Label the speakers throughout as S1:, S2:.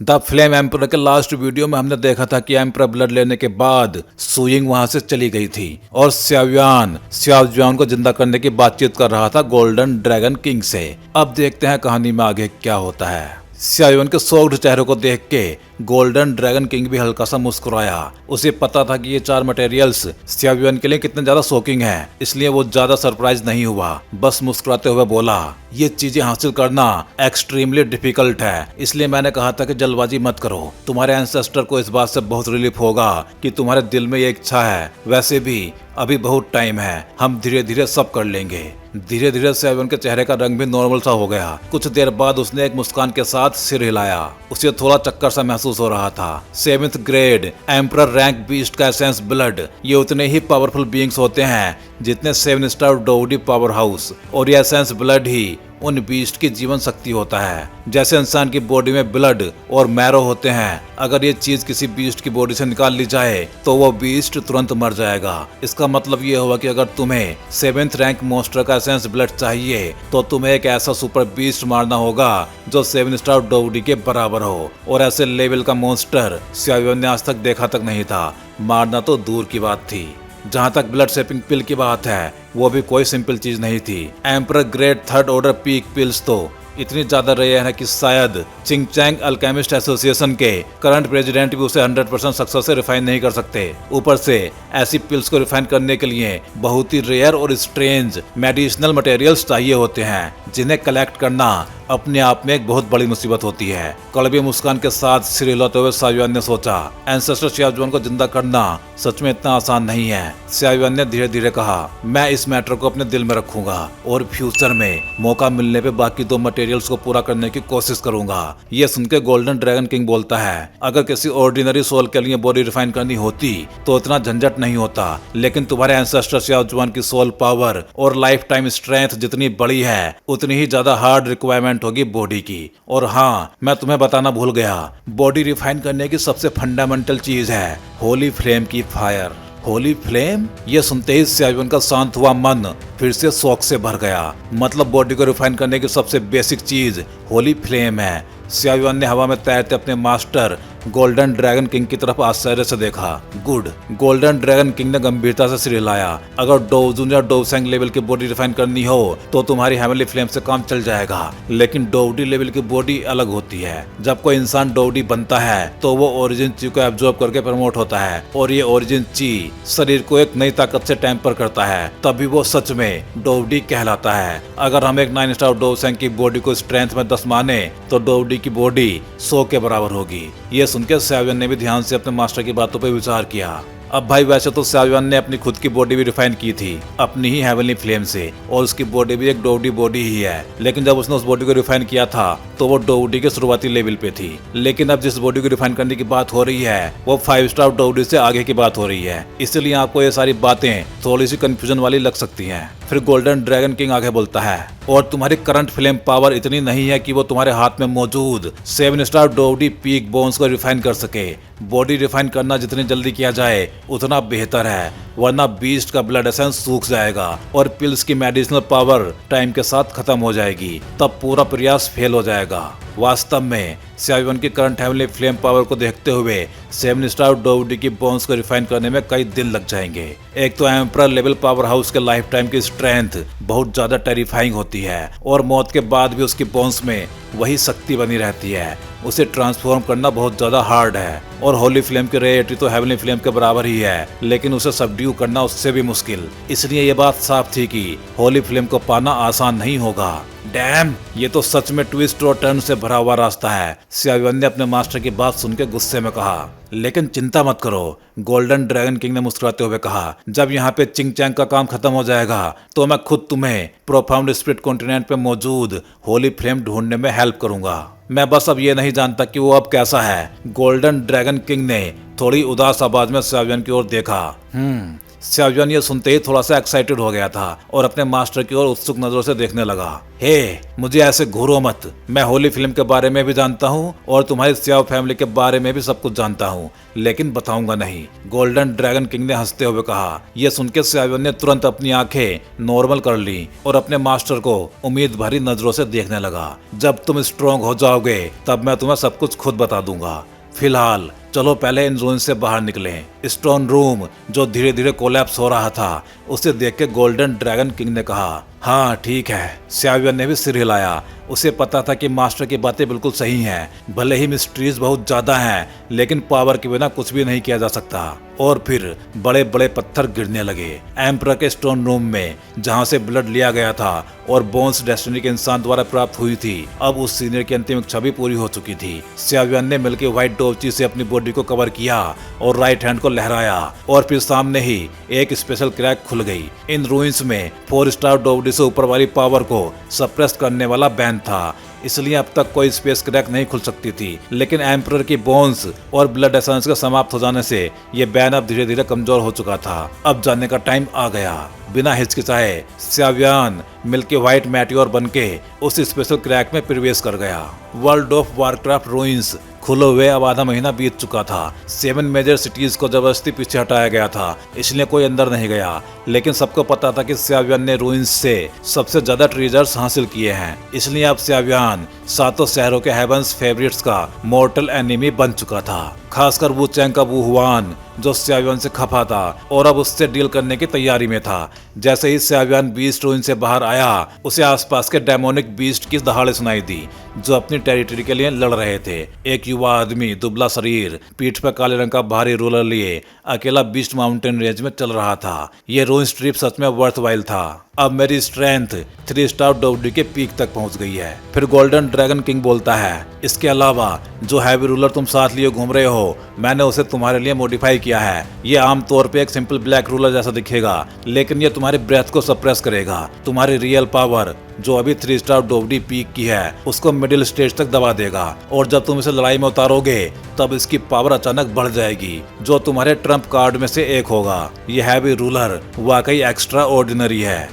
S1: The flame emperor के last video में हमने देखा था कि एम्पर ब्लड लेने के बाद सुइंग वहां से चली गई थी और श्यावजुआन को जिंदा करने की बातचीत कर रहा था गोल्डन ड्रैगन किंग से। अब देखते हैं कहानी में आगे क्या होता है। श्यावजुआन के शॉक्ड चेहरे को देख के गोल्डन ड्रैगन किंग भी हल्का सा मुस्कुराया। उसे पता था कि ये 4 मटेरियल्स श्यावजुआन के लिए कितने ज्यादा शॉकिंग हैं, इसलिए वो ज्यादा सरप्राइज नहीं हुआ, बस मुस्कुराते हुए बोला, ये चीजें हासिल करना एक्सट्रीमली डिफिकल्ट है, इसलिए मैंने कहा था कि जल्दबाजी मत करो। तुम्हारे एंसेस्टर को इस बात से बहुत रिलीफ होगा कि तुम्हारे दिल में ये इच्छा है। वैसे भी अभी बहुत टाइम है, हम धीरे धीरे सब कर लेंगे। धीरे धीरे श्यावजुआन के चेहरे का रंग भी नॉर्मल सा हो गया। कुछ देर बाद उसने एक मुस्कान के साथ सिर हिलाया। उसे थोड़ा चक्कर सा महसूस हो रहा था। 7th grade emperor rank beast का एसेंस ब्लड, ये उतने ही पावरफुल बीइंग्स होते हैं जितने 7 स्टार डोवडी पावर हाउस, और ये एसेंस ब्लड ही उन बीस्ट की जीवन शक्ति होता है। जैसे इंसान की बॉडी में ब्लड और मैरो होते हैं, अगर ये चीज किसी बीस्ट की बॉडी से निकाल ली जाए तो वो बीस्ट तुरंत मर जाएगा। इसका मतलब ये हुआ कि अगर तुम्हें 7th रैंक मॉन्स्टर का एसेंस ब्लड चाहिए तो तुम्हें एक ऐसा सुपर बीस्ट मारना होगा जो 7 स्टार डोवडी के बराबर हो, और ऐसे लेवल का मॉन्स्टर श्यावजुआन ने आज तक देखा तक नहीं था। मारना तो दूर की बात थी। जहाँ तक ब्लड शेपिंग पिल की बात है, वो भी कोई सिंपल चीज नहीं थी। Emperor grade 3rd order peak pills तो इतनी ज्यादा रेयर है कि शायद चिंगचैंग अल्केमिस्ट एसोसिएशन के करंट प्रेसिडेंट भी उसे 100% सक्सेस से रिफाइन नहीं कर सकते। ऊपर से ऐसी पिल्स को रिफाइन करने के लिए बहुत ही रेयर और स्ट्रेंज मेडिसिनल मटेरियल्स चाहिए होते हैं, जिन्हें कलेक्ट करना अपने आप में एक बहुत बड़ी मुसीबत होती है। कड़वी मुस्कान के साथ सिर हिलाते हुए श्यावजुआन ने सोचा, एंसेस्टर श्यावजुआन को जिंदा करना सच में इतना आसान नहीं है। श्यावजुआन ने धीरे धीरे कहा, मैं इस मैटर को अपने दिल में रखूंगा और फ्यूचर में मौका मिलने पे बाकी 2 मटेरियल्स को पूरा करने की कोशिश करूंगा। ये सुनकर गोल्डन ड्रैगन किंग बोलता है, अगर किसी ऑर्डिनरी सोल के लिए बॉडी रिफाइन करनी होती तो इतना झंझट नहीं होता, लेकिन तुम्हारे एंसेस्टर श्यावजुआन की सोल पावर और लाइफ टाइम स्ट्रेंथ जितनी बड़ी है, उतनी ही ज्यादा हार्ड रिक्वायरमेंट होगी बॉडी की। और हाँ, मैं तुम्हें बताना भूल गया, बॉडी रिफाइन करने की सबसे फंडामेंटल चीज है होली फ्लेम की फायर। होली फ्लेम? ये सुनते ही श्यावजुआन का शांत हुआ मन फिर से शौक से भर गया। मतलब बॉडी को रिफाइन करने की सबसे बेसिक चीज होली फ्लेम है। श्यावजुआन ने हवा में तैरते अपने मास्टर गोल्डन ड्रैगन किंग की तरफ आश्चर्य से देखा। गुड। गोल्डन ड्रैगन किंग ने गंभीरता से सिर हिलाया। अगर डोवजुन या डोवसेंग लेवल की बॉडी रिफाइन करनी हो तो तुम्हारी हेवनली फ्लेम से काम चल जाएगा, लेकिन डोवडी लेवल की बॉडी अलग होती है। जब कोई इंसान डोवडी बनता है तो वो ओरिजिन ची को एब्जॉर्ब करके प्रमोट होता है, और ये ओरिजिन ची शरीर को एक नई ताकत से टेम्पर करता है, तभी वो सच में डोवडी कहलाता है। अगर हम एक 9 स्टार डोवसेंग की बॉडी को स्ट्रेंथ में 10 माने तो डोवडी की बॉडी 100 के बराबर होगी। ये सुनकर श्यावजुआन ने भी ध्यान से अपने मास्टर की बातों पर विचार किया। अब भाई वैसे तो श्यावजुआन ने अपनी खुद की बॉडी भी रिफाइन की थी अपनी ही हेवनली फ्लेम से, और उसकी बॉडी भी एक डोवडी बॉडी ही है, लेकिन जब उसने उस बॉडी को रिफाइन किया था तो वो डोवडी के शुरुआती लेवल पे थी। लेकिन अब जिस बॉडी को रिफाइन करने की बात हो रही है वो 5 स्टार डोवडी से आगे की बात हो रही है, इसलिए आपको ये सारी बातें थोड़ी सी कंफ्यूजन वाली लग सकती हैं। फिर गोल्डन ड्रैगन किंग आगे बोलता है, और तुम्हारी करंट फ्लेम पावर इतनी नहीं है कि वो तुम्हारे हाथ में मौजूद 7 स्टार डोवडी पीक बोन्स को रिफाइन कर सके। बॉडी रिफाइन करना जितनी जल्दी किया जाए उतना बेहतर है, वरना बीस्ट का ब्लड एसेंस सूख जाएगा और पिल्स की मेडिसिनल पावर टाइम के साथ खत्म हो जाएगी, तब पूरा प्रयास फेल हो जाएगा। वास्तव में श्यावजुआन की करंट हेवनली फ्लेम पावर को देखते हुए 7 स्टार डोवडी की बोन्स को रिफाइन करने में कई दिन लग जाएंगे। एक तो एम्परर लेवल पावर हाउस के लाइफ टाइम की स्ट्रेंथ बहुत ज्यादा टेरिफाइंग होती है, और मौत के बाद भी उसकी बोन्स में वही शक्ति बनी रहती है। उसे ट्रांसफॉर्म करना बहुत ज्यादा हार्ड है, और होली फ्लेम की रेयरिटी तो हेवनली फ्लेम के बराबर ही है, लेकिन उसे सबड्यू करना उससे भी मुश्किल। इसलिए ये बात साफ थी कि होली फ्लेम को पाना आसान नहीं होगा। डैम, ये तो सच में ट्विस्ट और टर्न से भरा हुआ रास्ता है, श्यावजुआन ने अपने मास्टर की बात सुनकर गुस्से में कहा। लेकिन चिंता मत करो, गोल्डन ड्रैगन किंग ने मुस्कुराते हुए कहा, जब यहाँ पे चिंगचैंग का काम खत्म हो जाएगा तो मैं खुद तुम्हें प्रोफाउंड स्पिरिट कॉन्टिनेंट पे मौजूद होली फ्लेम ढूंढने में हेल्प करूंगा। मैं बस अब ये नहीं जानता कि वो अब कैसा है। गोल्डन ड्रैगन किंग ने थोड़ी उदास आवाज में श्यावजुआन की ओर देखा। स्याव्यान ये सुनते ही थोड़ा सा एक्साइटेड हो गया था और अपने मास्टर की ओर उत्सुक नजरों से देखने लगा। हे, मुझे ऐसे घूरो मत। मैं होली फिल्म के बारे में भी जानता हूँ और तुम्हारी स्याव फैमिली के बारे में भी सब कुछ जानता हूँ, लेकिन बताऊंगा नहीं, गोल्डन ड्रैगन किंग ने हंसते हुए कहा। यह सुनकर स्याव्यान ने तुरंत अपनी आंखें नॉर्मल कर ली और अपने मास्टर को उम्मीद भरी नजरों से देखने लगा। जब तुम स्ट्रांग हो जाओगे तब मैं तुम्हें सब कुछ खुद बता दूंगा। फिलहाल चलो पहले इन रूइन से बाहर निकलें। स्टोन रूम जो धीरे धीरे कोलैप्स हो रहा था, उसे देख के गोल्डन ड्रैगन किंग ने कहा, हाँ ठीक है। स्याव्यान ने भी सिर हिलाया। उसे पता था कि मास्टर की बातें बिल्कुल सही हैं। भले ही मिस्ट्रीज बहुत ज्यादा हैं, लेकिन पावर के बिना कुछ भी नहीं किया जा सकता। और फिर बड़े बड़े पत्थर गिरने लगे। एम्परर के स्टोन रूम में जहां से ब्लड लिया गया था और बोन्स डेस्टिनी के इंसान द्वारा प्राप्त हुई थी, अब उस सीनियर की अंतिम छवि पूरी हो चुकी थी। स्याव्यान ने मिलकर व्हाइट डोवची से अपनी बॉडी को कवर किया और राइट हैंड को लहराया और फिर सामने ही एक स्पेशल क्रैक खुल गई। इन रूइंस में 4 स्टार डोवडी से ऊपर वाली पावर को सप्रेस करने वाला बैन था, इसलिए अब तक कोई स्पेस क्रैक नहीं खुल सकती थी। लेकिन एम्परर की बोन्स और ब्लड एसेंस का समाप्त हो जाने से ये बैन अब धीरे धीरे कमजोर हो चुका था। अब जाने का टाइम आ गया। बिना हिचकिचाए स्याव्यान मिलके व्हाइट मैटियोर बनके उस स्पेशल क्रैक में प्रवेश कर गया। वर्ल्ड ऑफ वारक्राफ्ट रूइंस खुले हुए अब आधा महीना बीत चुका था। 7 मेजर सिटीज को जबरदस्ती पीछे हटाया गया था, इसलिए कोई अंदर नहीं गया। लेकिन सबको पता था कि स्याव्यान ने रूइंस से सबसे ज्यादा ट्रेजर्स हासिल किए हैं, इसलिए अब स्याव्यान 7 शहरों के हेवंस फेवरेट्स का मॉर्टल एनिमी बन चुका था। खासकर वू चैंग का वू हुआन, जो स्याव्यान से खफा था और अब उससे डील करने की तैयारी में था। जैसे ही स्याव्यान बीस्ट रूइन से बाहर आया, उसे आसपास के डेमोनिक बीस्ट की दहाड़े सुनाई दी, जो अपनी टेरिटरी के लिए लड़ रहे थे। एक युवा आदमी, दुबला शरीर, पीठ पर काले रंग का भारी रूलर लिए अकेला बीस्ट माउंटेन रेंज में चल रहा था। ये रूइन ट्रिप सच में वर्थवाइल था। अब मेरी स्ट्रेंथ 3 स्टार डोवडी के पीक तक पहुंच गई है। फिर गोल्डन ड्रैगन किंग बोलता है, इसके अलावा जो हैवी रूलर तुम साथ लिए घूम रहे हो, मैंने उसे तुम्हारे लिए मॉडिफाई किया है। ये आमतौर पे एक सिंपल ब्लैक रूलर जैसा दिखेगा, लेकिन ये तुम्हारी ब्रेथ को सप्रेस करेगा। तुम्हारी रियल पावर जो अभी 3 स्टार डोवडी पीक की है, उसको मिडिल स्टेज तक दबा देगा। और जब तुम इसे लड़ाई में उतारोगे तब इसकी पावर अचानक बढ़ जाएगी, जो तुम्हारे ट्रम्प कार्ड में से एक होगा। ये हैवी रूलर वाकई एक्स्ट्रा ऑर्डिनरी है।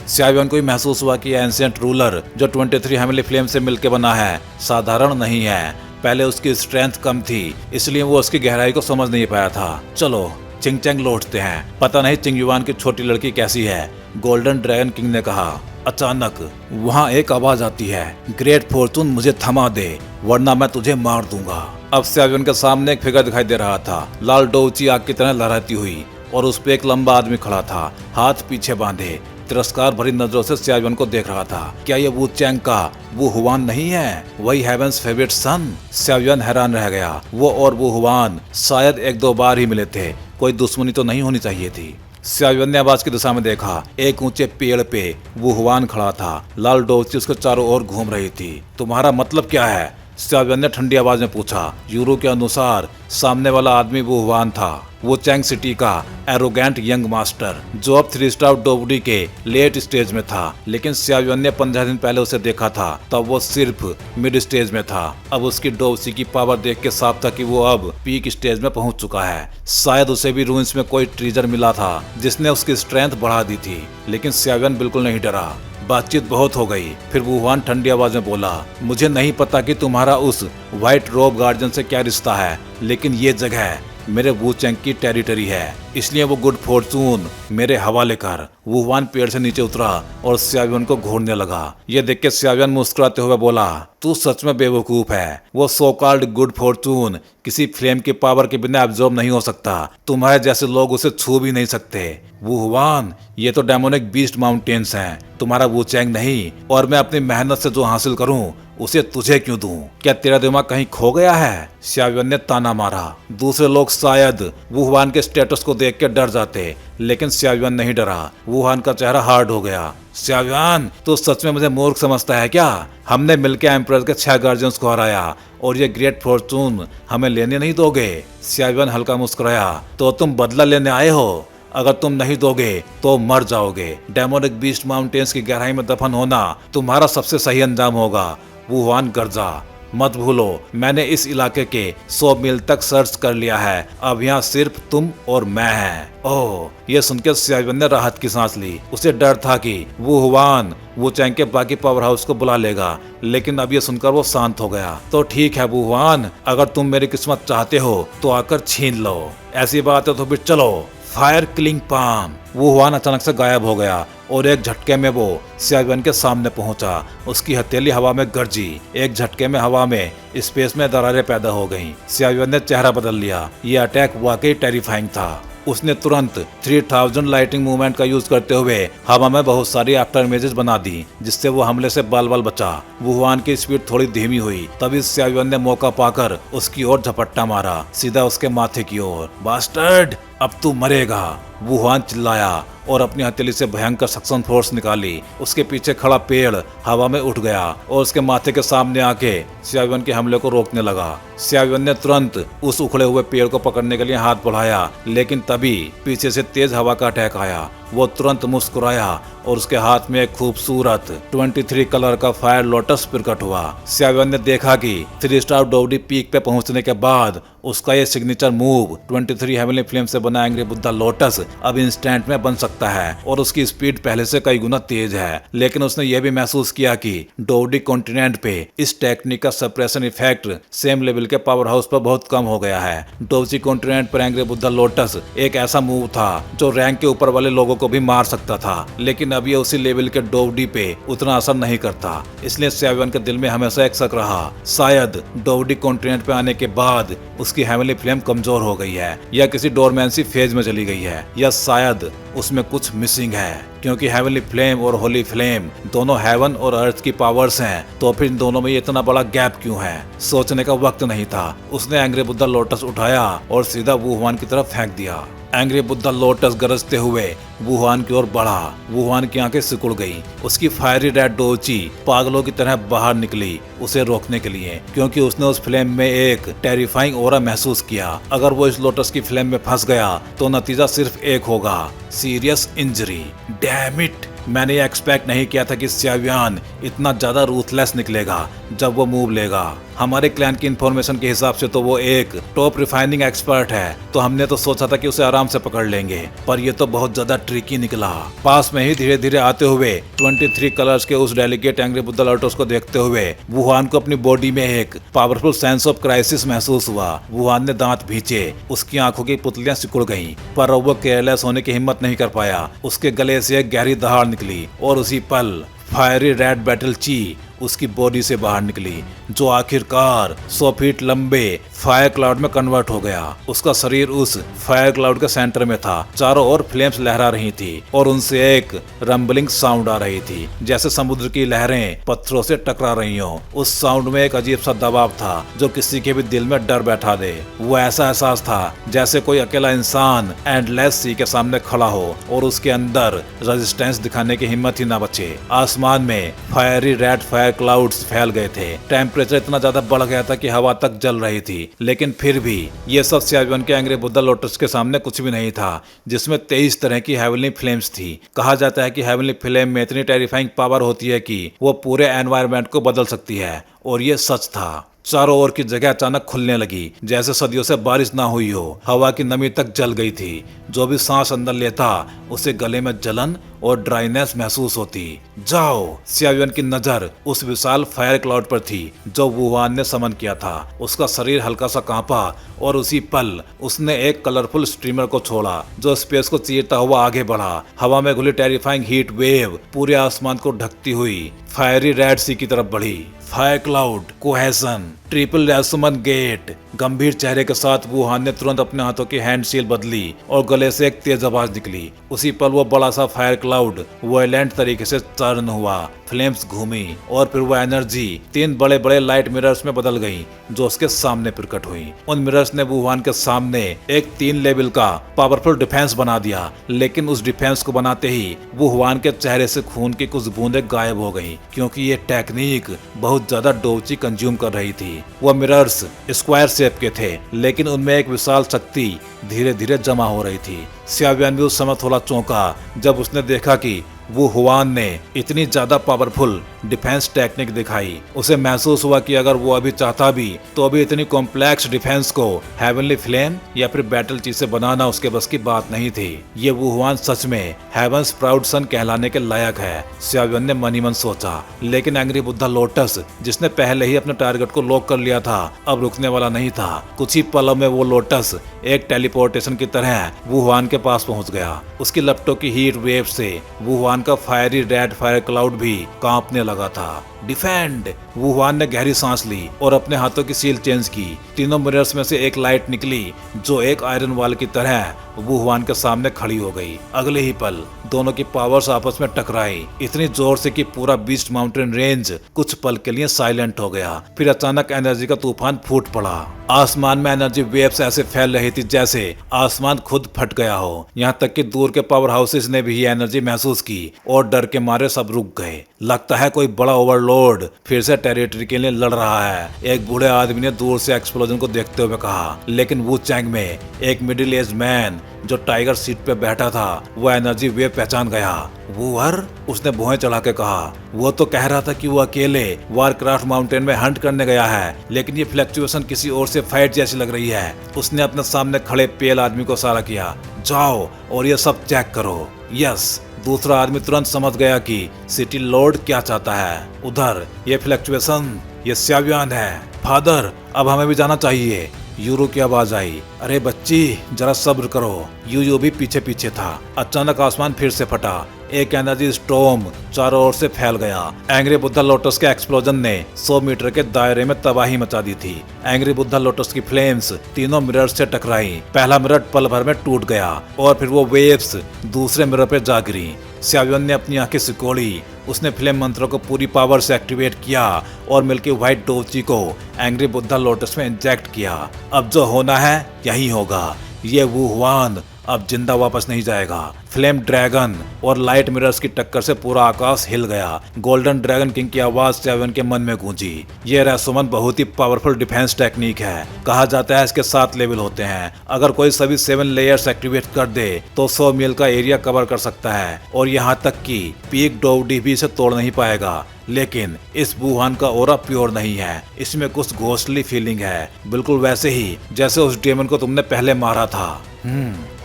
S1: स्याव्यान को महसूस हुआ कि एंशिएंट रूलर जो 23 हेवनली फ्लेम से मिलकर बना है, साधारण नहीं है। पहले उसकी स्ट्रेंथ कम थी, इसलिए वो उसकी गहराई को समझ नहीं पाया था। चलो चिंगचैंग लौटते हैं, पता नहीं चिंगयुआन की छोटी लड़की कैसी है, गोल्डन ड्रैगन किंग ने कहा। अचानक वहाँ एक आवाज आती है, ग्रेट फॉर्चून मुझे थमा दे वरना मैं तुझे मार दूंगा। अब स्याव्यान के सामने एक फिगर दिखाई दे रहा था, लाल डोवची आग की तरह लहराती हुई, और उस पे एक लंबा आदमी खड़ा था, हाथ पीछे बांधे, तिरस्कार भरी नजरों से स्याव्यान को देख रहा था। क्या ये वू चैंग का वो हुआन नहीं है, वही हेवंस फेवरेट सन? स्याव्यान हैरान रह गया। वो और वो हुआन शायद 1-2 बार ही मिले थे, कोई दुश्मनी तो नहीं होनी चाहिए थी। स्याव्यान ने आवाज की दिशा में देखा। एक ऊंचे पेड़ पे वो हुआन खड़ा था, लाल डोवची उसके चारों ओर घूम रही थी। तुम्हारा मतलब क्या है? स्याव्यान ने ठंडी आवाज में पूछा। यूरो के अनुसार सामने वाला आदमी वो हुआन था, वो चैंग सिटी का एरोगेंट यंग मास्टर, जो अब 3 स्टार डोवडी के लेट स्टेज में था। लेकिन स्याव्यान ने 15 दिन पहले उसे देखा था, तब वो सिर्फ मिड स्टेज में था। अब उसकी डोवसी की पावर देख के साफ था कि वो अब पीक स्टेज में पहुंच चुका है। शायद उसे भी रूइंस में कोई ट्रीजर मिला था जिसने उसकी स्ट्रेंथ बढ़ा दी थी, लेकिन स्याव्यान बिल्कुल नहीं डरा। बातचीत बहुत हो गई। फिर वुहान ठंडी आवाज में बोला, मुझे नहीं पता कि तुम्हारा उस व्हाइट रोब गार्जियन से क्या रिश्ता है, लेकिन ये जगह मेरे वू चैंग की टेरिटरी है, इसलिए वो गुड फॉर्चून मेरे हवाले कर। वुहान पेड़ से नीचे उतरा और स्याव्यान को घूरने लगा। ये देख के स्याव्यान मुस्कुराते हुए बोला, तू सच में बेवकूफ है। वो सो कॉल्ड गुड फॉर्चून किसी फ्लेम की पावर के बिना एब्जॉर्ब नहीं हो सकता। तुम्हारे जैसे लोग उसे छू भी नहीं सकते। वुहान, ये तो डेमोनिक बीस्ट माउंटेन्स हैं, तुम्हारा वू चैंग नहीं। और मैं अपनी मेहनत से जो हासिल करूं उसे तुझे क्यों दूं? क्या तेरा दिमाग कहीं खो गया है? स्याव्यान ने ताना मारा। दूसरे लोग शायद वुहान के स्टेटस को देख के डर जाते, लेकिन स्याव्यान नहीं डरा। वुहान का चेहरा हार्ड हो गया। स्याव्यान, तू सच में मुझे मूर्ख समझता है क्या? हमने मिलकर एम्परर के 6 गार्जियंस को हराया और ये ग्रेट फॉर्चून हमें लेने नहीं दोगे? स्याव्यान हल्का मुस्कुराया। तो तुम बदला लेने आए हो? अगर तुम नहीं दोगे तो मर जाओगे। डेमोनिक बीस्ट माउंटेन्स की गहराई में दफन होना तुम्हारा सबसे सही अंजाम होगा। वुहान गर्जा। मत भूलो मैंने इस इलाके के 100 मील तक सर्च कर लिया है, अब यहाँ सिर्फ तुम और मैं हैं। ओह, ये सुनकर सियावन ने राहत की सांस ली। उसे डर था कि वो हुआन वो चैंग के बाकी पावर हाउस को बुला लेगा, लेकिन अब ये सुनकर वो शांत हो गया। तो ठीक है वुहान, अगर तुम मेरी किस्मत चाहते हो तो आकर छीन लो, ऐसी बात है तो फिर चलो। Fire killing palm. वुहान अचानक से गायब हो गया और एक झटके में वो सियावन के सामने पहुंचा। उसकी हथेली हवा में गरजी। एक झटके में हवा में स्पेस में दरारें पैदा हो गईं। सियावन ने चेहरा बदल लिया। ये अटैक वाकई टेरिफाइंग था। उसने तुरंत 3000 लाइटिंग मूवमेंट का यूज करते हुए हवा में बहुत सारी आफ्टर इमेजेस बना दी, जिससे वो हमले से बाल बाल बचा। वुहान की स्पीड थोड़ी धीमी हुई, तभी सियावन ने मौका पाकर उसकी ओर झपट्टा मारा, सीधा उसके माथे की ओर। बास्टर्ड, अब तू मरेगा, वुहान चिल्लाया और अपनी हथेली से भयंकर सक्शन फोर्स निकाली। उसके पीछे खड़ा पेड़ हवा में उठ गया और उसके माथे के सामने आके सियावन के हमले को रोकने लगा। सियावन ने तुरंत उस उखड़े हुए पेड़ को पकड़ने के लिए हाथ बढ़ाया, लेकिन तभी पीछे से तेज हवा का अटैक आया। वो तुरंत मुस्कुराया और उसके हाथ में एक खूबसूरत 23 कलर का फायर लोटस प्रकट हुआ। सियावन ने देखा कि 3 स्टार डोवडी पीक पे पहुंचने के बाद उसका ये सिग्नेचर मूव 23 हेवनली फ्लेम से बना एंग्री बुद्धा लोटस अब इंस्टेंट में बन सकता है और उसकी स्पीड पहले से कई गुना तेज है। लेकिन उसने यह भी महसूस किया कि डोवडी कॉन्टिनेंट पे इस टेक्निक का सप्रेशन इफेक्ट सेम लेवल के पावर हाउस पर बहुत कम हो गया है। डोवची कॉन्टिनेंट पर एंग्री बुद्धा लोटस एक ऐसा मूव था जो रैंक के ऊपर वाले लोगों को भी मार सकता था, लेकिन अब ये उसी लेवल के डोवडी पे उतना असर नहीं करता। इसलिए सियावन के दिल में हमेशा एक शक रहा, शायद डोवडी कॉन्टिनेंट पे आने के बाद उसकी हेवनली फ्लेम कमजोर हो गई है, या किसी डोरमेंसी फेज में चली गई है, या शायद उसमें कुछ मिसिंग है। क्योंकि हेवनली फ्लेम और होली फ्लेम दोनों हेवन और अर्थ की पावर्स हैं, तो फिर इन दोनों में इतना बड़ा गैप क्यों है? सोचने का वक्त नहीं था। उसने एंग्री बुद्धा लोटस उठाया और सीधा वुहान की तरफ फेंक दिया। एंग्री बुद्धा लोटस गरजते हुए वुहान की ओर बढ़ा। वुहान की आंखें सिकुड़ गई। उसकी फायरी रेड डोची पागलों की तरह बाहर निकली उसे रोकने के लिए, क्योंकि उसने उस फ्लेम में एक टेरिफाइंग ऑरा महसूस किया। अगर वो इस लोटस की फ्लेम में फंस गया तो नतीजा सिर्फ एक होगा, सीरियस इंजरी। डैम इट, मैंने ये एक्सपेक्ट नहीं किया था कि सियावियान इतना ज्यादा रूथलेस निकलेगा जब वो मूव लेगा। हमारे क्लैन की इंफॉर्मेशन के हिसाब से तो वो एक टॉप रिफाइनिंग एक्सपर्ट है, तो हमने तो सोचा था कि उसे आराम से पकड़ लेंगे, पर ये तो बहुत ज्यादा ट्रिकी निकला। पास में ही धीरे धीरे आते हुए 23 कलर्स के उस डेलीगेट एंग्री बुद्धा लोटस को देखते हुए वुहान को अपनी बॉडी में एक पावरफुल सेंस ऑफ क्राइसिस महसूस हुआ। वुहान ने दांत भींचे, उसकी आंखों की पुतलियां सिकुड़ गईं, पर वो केयरलेस होने की हिम्मत नहीं कर पाया। उसके गले से एक गहरी दहाड़ निकली और उसी पल फायरी रेड बैटल ची उसकी बॉडी से बाहर निकली, जो आखिरकार 100 फीट लंबे फायर क्लाउड में कन्वर्ट हो गया। उसका शरीर उस फायर क्लाउड के सेंटर में था। चारों ओर फ्लेम्स लहरा रही थी और उनसे एक रंबलिंग साउंड आ रही थी, जैसे समुद्र की लहरें पत्थरों से टकरा रही हो। उस साउंड में एक अजीब सा दबाव था जो किसी के भी दिल में डर बैठा दे। वो ऐसा एहसास था जैसे कोई अकेला इंसान एंडलेस सी के सामने खड़ा हो और उसके अंदर रेजिस्टेंस दिखाने की हिम्मत ही ना बचे। आसमान में फायरी रेड फायर क्लाउड्स फैल गए थे। टेम्परेचर इतना ज्यादा बढ़ गया था कि हवा तक जल रही थी, लेकिन फिर भी ये सब सियावन के एंग्री बुद्धा लोटस के सामने कुछ भी नहीं था, जिसमें 23 तरह की हेवनली फ्लेम्स थी। कहा जाता है कि हेवनली फ्लेम में इतनी टेरिफाइंग पावर होती है कि वो पूरे एनवायरनमेंट को बदल सकती है, और ये सच था। चारों ओर की जगह अचानक खुलने लगी, जैसे सदियों से बारिश ना हुई हो। हवा की नमी तक जल गई थी। जो भी सांस अंदर लेता उसे गले में जलन और ड्राइनेस महसूस होती। जाओ, सियावियन की नजर उस विशाल फायर क्लाउड पर थी जो वुहान ने समन किया था। उसका शरीर हल्का सा कांपा और उसी पल उसने एक कलरफुल स्ट्रीमर को छोड़ा जो स्पेस को चीरता हुआ आगे बढ़ा। हवा में घुली टेरिफाइंग हीट वेव पूरे आसमान को ढकती हुई फायरी रेड सी की तरफ बढ़ी। फायर क्लाउड, कोहेसन, ट्रिपल रेसमन गेट। गंभीर चेहरे के साथ वुहान ने तुरंत अपने हाथों की हैंड सील बदली और गले से एक तेज आवाज निकली। उसी पल वो बड़ा सा फायर क्लाउड वायलेंट तरीके से टर्न हुआ। फ्लेम्स घूमी और फिर वो एनर्जी 3 बड़े बड़े लाइट मिरर्स में बदल गई जो उसके सामने प्रकट हुई। उन मिरर्स ने वुहान के सामने एक 3 लेवल का पावरफुल डिफेंस बना दिया, लेकिन उस डिफेंस को बनाते ही वुहान के चेहरे से खून की कुछ बूंदें गायब हो गई, क्योंकि ये टेक्निक बहुत ज्यादा डोची कंज्यूम कर रही थी। वो मिरर्स स्क्वायर शेप के थे, लेकिन उनमें एक विशाल शक्ति धीरे धीरे जमा हो रही थी। सियावियन भी उस समय थोड़ा चौंका जब उसने देखा कि वो हुआन ने इतनी ज्यादा पावरफुल डिफेंस टेक्निक दिखाई, उसे महसूस हुआ कि अगर वो अभी चाहता भी तो अभी इतनी कॉम्प्लेक्स डिफेंस को हेवनली फ्लेम या फिर बैटल चीज से बनाना उसके बस की बात नहीं थी। ये वो हुआन सच में हेवंस प्राउड सन कहलाने के लायक है, स्याव्यन ने मन ही मन सोचा। लेकिन एंग्री बुद्धा लोटस, जिसने पहले ही अपने टारगेट को लॉक कर लिया था, अब रुकने वाला नहीं था। कुछ ही पलों में वो लोटस एक टेलीपोर्टेशन की तरह वुहान के पास पहुंच गया। उसकी लपटों की हीट वेव से वुहान का फायरी रेड फायर क्लाउड भी कांपने लगा था। डिफेंड! वुहान ने गहरी सांस ली और अपने हाथों की सील चेंज की। तीनों मिरर्स में से एक लाइट निकली जो एक आयरन वॉल की तरह वुहान के सामने खड़ी हो गई। अगले ही पल दोनों की पावर्स आपस में टकराई, इतनी जोर से कि पूरा बीस्ट माउंटेन रेंज कुछ पल के लिए साइलेंट हो गया। फिर अचानक एनर्जी का तूफान फूट पड़ा। आसमान में एनर्जी वेव्स ऐसे फैल रही थी जैसे आसमान खुद फट गया हो। यहाँ तक कि दूर के पावर हाउसेस ने भी एनर्जी महसूस की और डर के मारे सब रुक गए। लगता है कोई बड़ा ओवरलोड फिर से टेरिटरी के लिए लड़ रहा है, एक बूढ़े आदमी ने दूर से एक्सप्लोजन को देखते हुए कहा। लेकिन वू चैंग में एक मिडिल एज मैन जो टाइगर सीट पे बैठा था वो एनर्जी वेव पहचान गया। वूअर, उसने भुएं चढ़ा के कहा। वो तो कह रहा था कि वो अकेले वारक्राफ्ट माउंटेन में हंट करने गया है, लेकिन ये फ्लक्चुएशन किसी और से फाइट जैसी लग रही है। उसने अपने सामने खड़े पेल आदमी को इशारा किया। जाओ और ये सब चेक करो। यस, दूसरा आदमी तुरंत समझ गया कि सिटी लॉर्ड क्या चाहता है। उधर ये फ्लक्चुएशन, ये स्याव्यान है। फादर, अब हमें भी जाना चाहिए। यूरो की आवाज आई। अरे बच्ची, जरा सब्र करो। यूयो भी पीछे पीछे था। अचानक आसमान फिर से फटा। एक एनर्जी स्टॉर्म चारों ओर से फैल गया। एंग्री बुद्धा लोटस के एक्सप्लोजन ने 100 मीटर के दायरे में तबाही मचा दी थी। एंग्री बुद्धा लोटस की फ्लेम्स तीनों मिरर से टकराई। पहला मिरर पल भर में टूट गया और फिर वो वेव्स दूसरे मिरर पे जा गिरी। स्याव्यन ने अपनी आंखें सिकोड़ी। उसने फ्लेम मंत्र को पूरी पावर से एक्टिवेट किया और मिल्की व्हाइट डोची को एंग्री बुद्धा लोटस में इंजेक्ट किया। अब जो होना है यही होगा। ये वुहान अब जिंदा वापस नहीं जाएगा। फ्लेम ड्रैगन और लाइट मिरर्स की टक्कर से पूरा आकाश हिल गया। गोल्डन ड्रैगन किंग की आवाज स्याव्यन के मन में गूंजी। ये रहस्यमय बहुत ही पावरफुल डिफेंस टेक्निक है। कहा जाता है इसके 7 लेवल होते हैं। अगर कोई सभी 7 लेयर्स एक्टिवेट कर दे तो 100 मील का एरिया कवर कर सकता है और यहाँ तक कि पीक डोवडी भी इसे तोड़ नहीं पाएगा। लेकिन इस वुहान का ओरा प्योर नहीं है। इसमें कुछ घोस्टली फीलिंग है, बिल्कुल वैसे ही जैसे उस डेमन को तुमने पहले मारा था।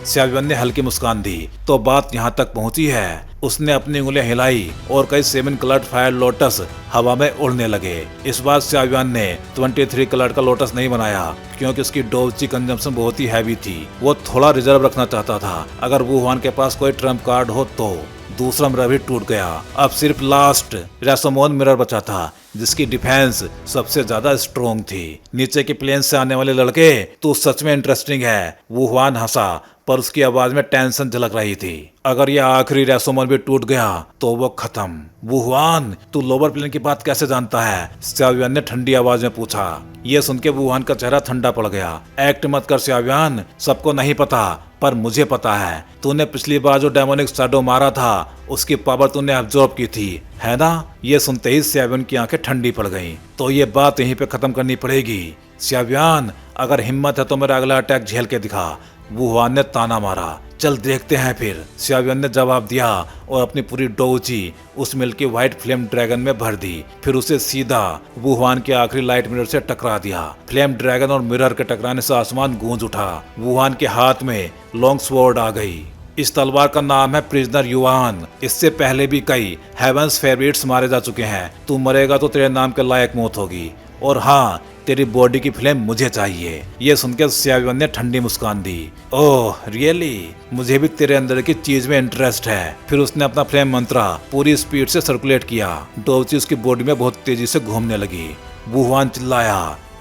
S1: स्याव्यन ने हल्की मुस्कान दी। तो बात यहाँ तक पहुँची है। उसने अपनी उंगलियां हिलाई और कई 7 कलर्ड फायर लोटस हवा में उड़ने लगे। इस बार स्याव्यन ने 23 कलर्ड का लोटस नहीं बनाया क्योंकि उसकी डोची कंजम्पशन बहुत ही हैवी थी। वो थोड़ा रिजर्व रखना चाहता था। अगर वुहान के पास कोई ट्रम्प कार्ड हो तो। दूसरा मिरर भी टूट गया। अब सिर्फ लास्ट रेसोमोन मिरर बचा था जिसकी डिफेंस सबसे ज्यादा स्ट्रोंग थी। नीचे की प्लेन से आने वाले लड़के, तू सच में इंटरेस्टिंग है। वुहान हंसा पर उसकी आवाज में टेंशन झलक रही थी। अगर यह आखिरी रेसोमोन भी टूट गया तो वो खत्म। वुहान, तू लोअर प्लेन की बात कैसे जानता है? स्याव्यन ने ठंडी आवाज में पूछा। ये सुन के वुहान का चेहरा ठंडा पड़ गया। एक्ट मत कर स्याव्यन, सबको नहीं पता पर मुझे पता है। तूने पिछली बार जो डेमोनिक शैडो मारा था उसकी पावर तूने अब्जॉर्ब की थी, है ना? ये सुनते ही स्याव्यन की आंखें ठंडी पड़ गईं। तो ये बात यहीं पे खत्म करनी पड़ेगी। स्याव्यन, अगर हिम्मत है तो मेरा अगला अटैक झेल के दिखा। वुहान ने ताना मारा। चल देखते हैं फिर, स्याव्यन ने जवाब दिया और अपनी पूरी डोची उस मिल्की व्हाइट फ्लेम ड्रैगन में भर दी। फिर उसे सीधा वुहान के आखिरी लाइट मिरर से टकरा दिया। फ्लेम ड्रैगन और मिरर के टकराने से आसमान गूंज उठा। वुहान के हाथ में लॉन्ग स्वॉर्ड आ गई। इस तलवार का नाम है प्रिजनर युआन। इससे पहले भी कई हेवंस फेवरेट्स मारे जा चुके हैं। तू मरेगा तो तेरे नाम के लायक मौत होगी। और हाँ, तेरी बॉडी की फ्लेम मुझे चाहिए। ये सुनकर स्याव्यन ने ठंडी मुस्कान दी। ओह रियली, मुझे भी तेरे अंदर की चीज में इंटरेस्ट है। फिर उसने अपना फ्लेम मंत्रा पूरी स्पीड से सर्कुलेट किया। डोची उसकी बॉडी में बहुत तेजी से घूमने लगी। वुहान चिल्लाया,